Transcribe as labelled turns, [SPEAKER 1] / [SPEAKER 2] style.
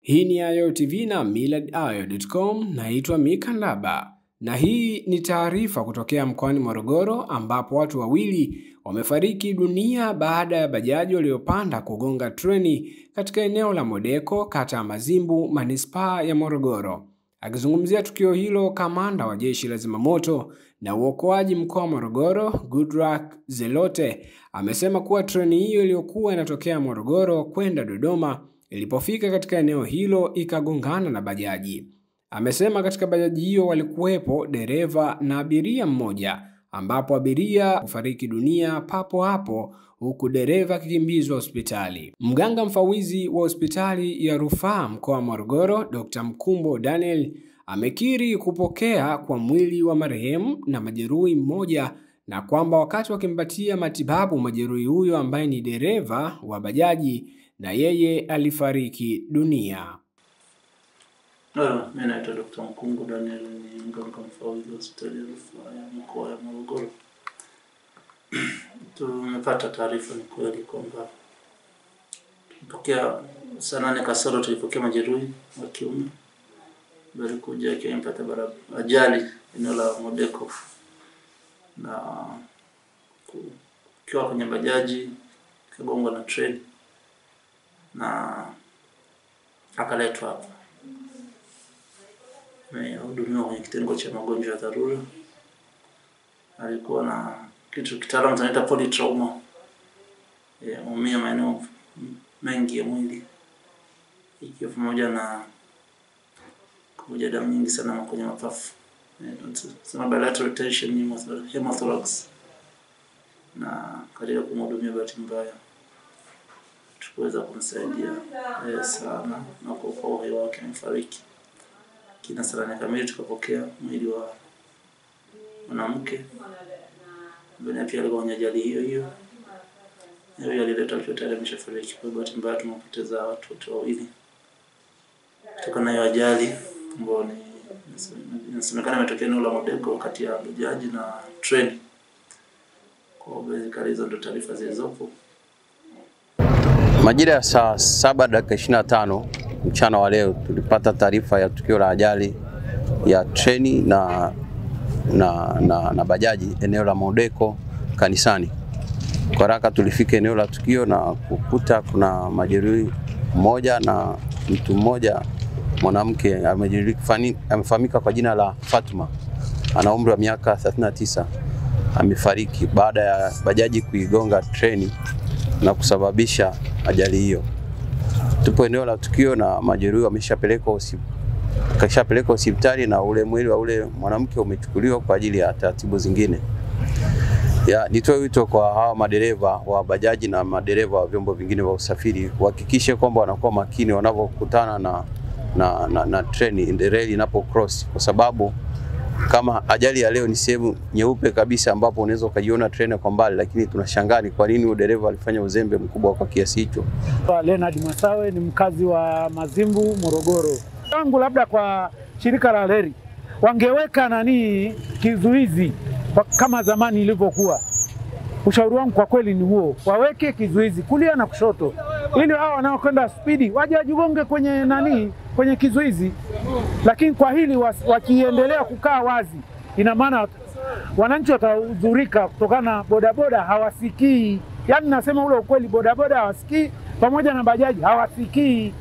[SPEAKER 1] Hii ni Ayo TV na millardayo.com. Naitwa Mikandaba na hii ni taarifa kutokea mkoani Morogoro ambapo watu wawili wamefariki dunia baada ya bajaji waliopanda kugonga treni katika eneo la Modeko, kata ya Mazimbu Manispaa ya Morogoro. Akizungumzia tukio hilo, Kamanda wa Jeshi la Zimamoto na Uokoaji mkoa wa Morogoro, Goodluck Zelote, amesema kuwa treni hiyo iliyokuwa inatokea Morogoro kwenda Dodoma ilipofika katika eneo hilo ikagongana na bajaji. Amesema katika bajaji hiyo walikuwepo dereva na abiria mmoja, ambapo abiria wafariki dunia papo hapo huku dereva akikimbizwa hospitali. Mganga Mfawidhi wa hospitali ya Rufaa Mkoa Morogoro, Dr. Mkumbo Daniel, amekiri kupokea kwa mwili wa marehemu na majeruhi mmoja, na kwamba wakati wakimpatia matibabu majeruhi huyo ambaye ni dereva wa na yeye alifariki dunia.
[SPEAKER 2] Mimi naitwa Dr. Mkumbo Daniel, ni Mganga Mfawidhi wa hospitali ya Rufaa Mkoa ya Morogoro. Tumepata taarifa ni kweli kwamba tulipokea saa 8 kasoro tulipokea majeruhi wa kiume walikuja akiwa amepata ajali eneo la Modeko, na kwa kwenye bajaji kagongwa na treni na akaletwa hapa. Amehudumiwa kwenye kitengo cha magonjwa ya dharura. Alikuwa na kitu kitaalamu tunaita polytrauma, umia maeneo mengi ya mwili, ikiwa pamoja na kuvuja damu nyingi sana kwenye mapafu, sema bilateral tension, hemothorax, na katika kumhudumia bahati mbaya tuweza kumsaidia sana na kwa uhai wake amefariki. Kina saa kamili tukapokea mwili wa mwanamke ambaye pia alikuwa kwenye ajali hiyo. Yeye aliletwa hospitali ameshafariki. Kwa bahati mbaya tumepoteza watu wawili kutokana na ajali ambayo inasemekana imetokea eneo la Modeko kati ya Bajaji na Treni. Kwa basically hizo ndo taarifa zilizopo.
[SPEAKER 3] Majira ya saa 7:25 mchana wa leo tulipata taarifa ya tukio la ajali ya treni na bajaji eneo la Modeko kanisani. Kwa haraka tulifika eneo la tukio na kukuta kuna majeruhi mmoja na mtu mmoja mwanamke amefahamika kwa jina la Fatuma, ana umri wa miaka 39, amefariki baada ya bajaji kuigonga treni na kusababisha ajali hiyo. Tupo eneo la tukio na majeruhi wameshapelekwa hospitali na ule mwili wa ule mwanamke umechukuliwa kwa ajili ya taratibu zingine. Nitoe wito kwa hawa madereva wa bajaji na madereva wa vyombo vingine vya usafiri kuhakikisha kwamba wanakuwa makini wanapokutana na treni reli inapo cross, kwa sababu kama ajali ya leo ni sehemu nyeupe kabisa ambapo unaweza kujiona treni kwa mbali, lakini tunashangaa ni kwa nini dereva alifanya uzembe mkubwa kwa kiasi hicho.
[SPEAKER 4] Leonard Masawe ni mkazi wa Mazimbu Morogoro. Tangu labda kwa shirika la reli wangeweka kizuizi kama zamani ilivyokuwa. Ushauri wangu kwa kweli ni huo, waweke kizuizi kulia na kushoto ili hao wanaokwenda spidi waje wajigonge kwenye kizuizi. Lakini kwa hili wakiendelea kukaa wazi, ina maana wananchi watahudhurika kutokana na bodaboda hawasikii. Yaani nasema ule ukweli, bodaboda hawasikii pamoja na bajaji hawasikii.